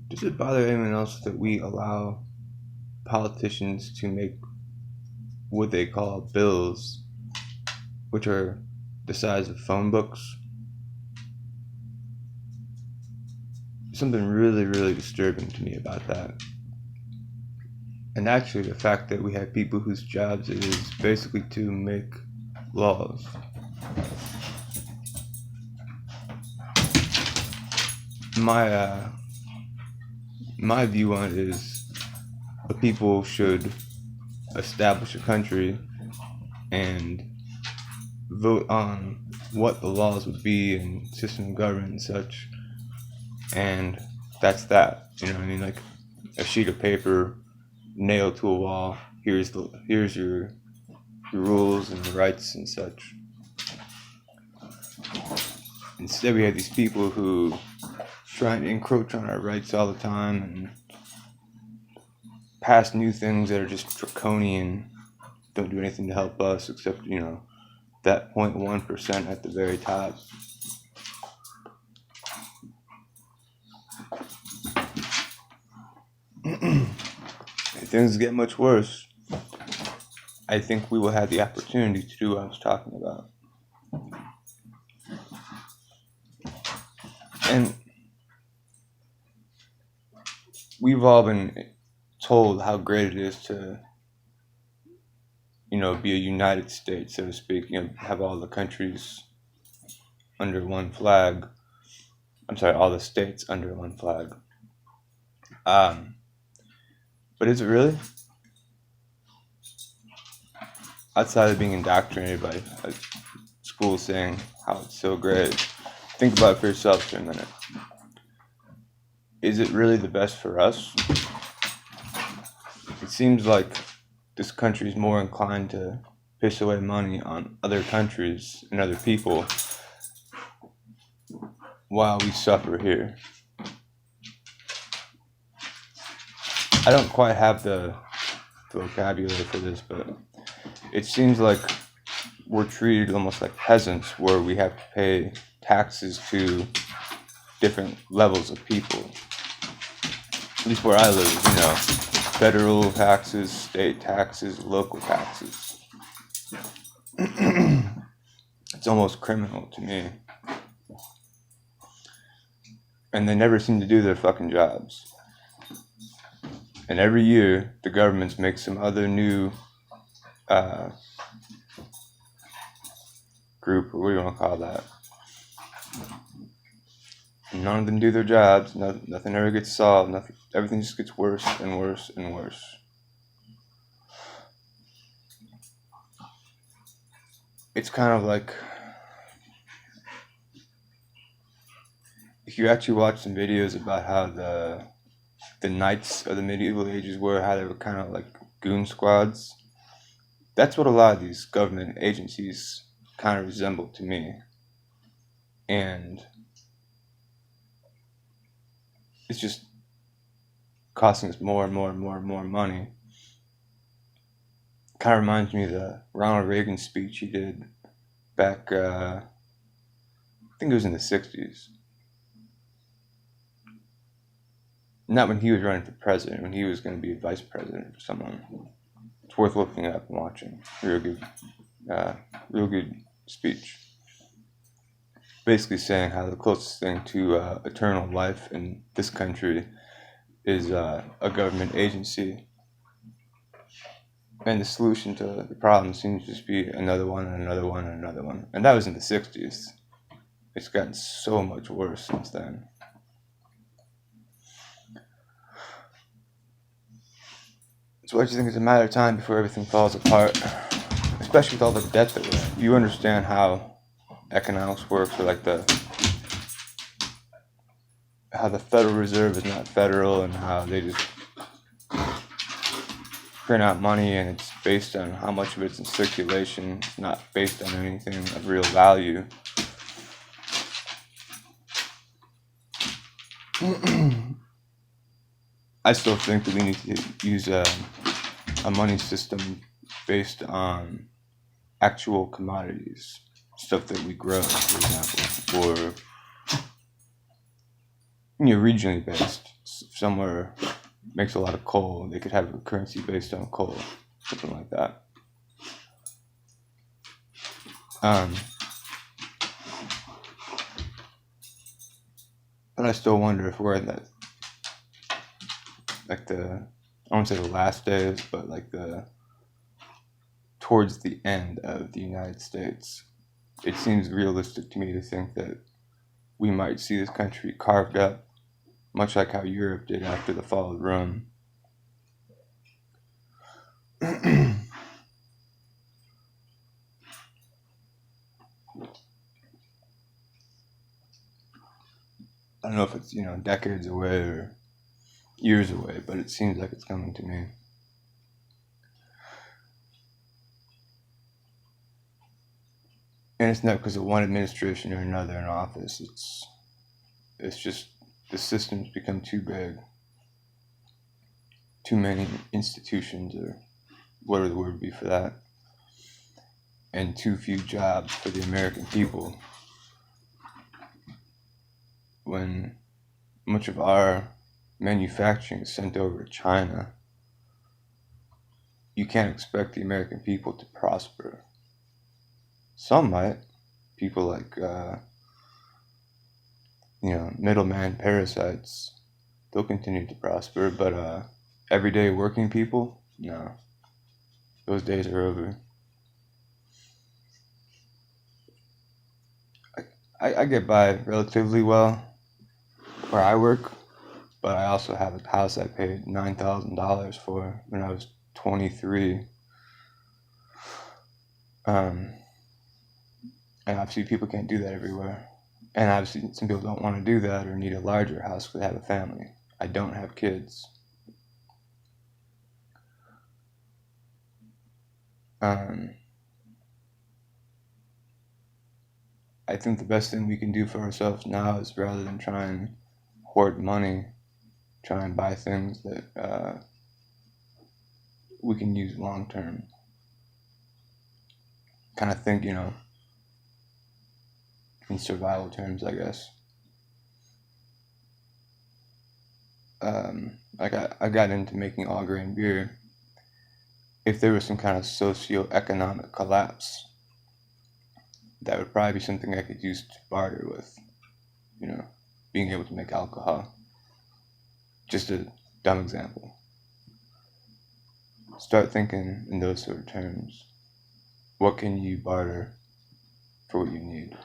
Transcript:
Does it bother anyone else that we allow politicians to make what they call bills, which are the size of phone books? Something really, really disturbing to me about that. And actually, the fact that we have people whose jobs it is basically to make laws. My view on it is the people should establish a country and vote on what the laws would be and system of government and such, and that's that. You know what I mean? Like a sheet of paper nailed to a wall. Here's your rules and rights and such. Instead, we have these people who trying to encroach on our rights all the time and pass new things that are just draconian, don't do anything to help us except, that 0.1% at the very top. If things get much worse, I think we will have the opportunity to do what I was talking about. And we've all been told how great it is to, be a united state, so to speak, have all the countries under one flag. I'm sorry, all the states under one flag. But is it really? Outside of being indoctrinated by school saying how it's so great, think about it for yourself for a minute. Is it really the best for us? It seems like this country is more inclined to piss away money on other countries and other people while we suffer here. I don't quite have the vocabulary for this, but it seems like we're treated almost like peasants, where we have to pay taxes to different levels of people. At least where I live, federal taxes, state taxes, local taxes. It's almost criminal to me. And they never seem to do their fucking jobs. And every year, the governments make some other new group, or what do you want to call that? And none of them do their jobs. Nothing ever gets solved. Everything just gets worse and worse and worse. It's kind of like, if you actually watch some videos about how the knights of the medieval ages were, how they were kind of like goon squads, that's what a lot of these government agencies kind of resemble to me. And it's just costing us more and more and more and more money. Kind of reminds me of the Ronald Reagan speech he did back, I think it was in the 60s. Not when he was running for president, when he was going to be vice president for someone. It's worth looking up and watching. Real good speech. Basically saying how the closest thing to eternal life in this country is a government agency. And the solution to the problem seems to just be another one and another one and another one. And that was in the 60s. It's gotten so much worse since then. So I just think it's a matter of time before everything falls apart, especially with all the debt that we're in. You understand how economics works, or like how the Federal Reserve is not federal, and how they just print out money and it's based on how much of it's in circulation. It's not based on anything of real value. I still think that we need to use a money system based on actual commodities, stuff that we grow, for example, or regionally based somewhere makes a lot of coal, they could have a currency based on coal, something like that. But I still wonder if we're in that, like I won't say the last days, but like towards the end of the United States. It seems realistic to me to think that we might see this country carved up, much like how Europe did after the fall of Rome. I don't know if it's, decades away or years away, but it seems like it's coming to me. And it's not because of one administration or another in office. It's just the systems become too big. Too many institutions, or whatever the word would be for that. And too few jobs for the American people. When much of our manufacturing is sent over to China, you can't expect the American people to prosper. Some might. People like, middleman parasites, they'll continue to prosper, but everyday working people, no. Those days are over. I get by relatively well where I work, but I also have a house I paid $9,000 for when I was 23. And obviously people can't do that everywhere. And obviously some people don't want to do that or need a larger house because they have a family. I don't have kids. I think the best thing we can do for ourselves now is, rather than try and hoard money, try and buy things that we can use long term. Kind of think, in survival terms, I guess. I got into making all grain beer. If there was some kind of socio-economic collapse, that would probably be something I could use to barter with, being able to make alcohol. Just a dumb example. Start thinking in those sort of terms. What can you barter for what you need?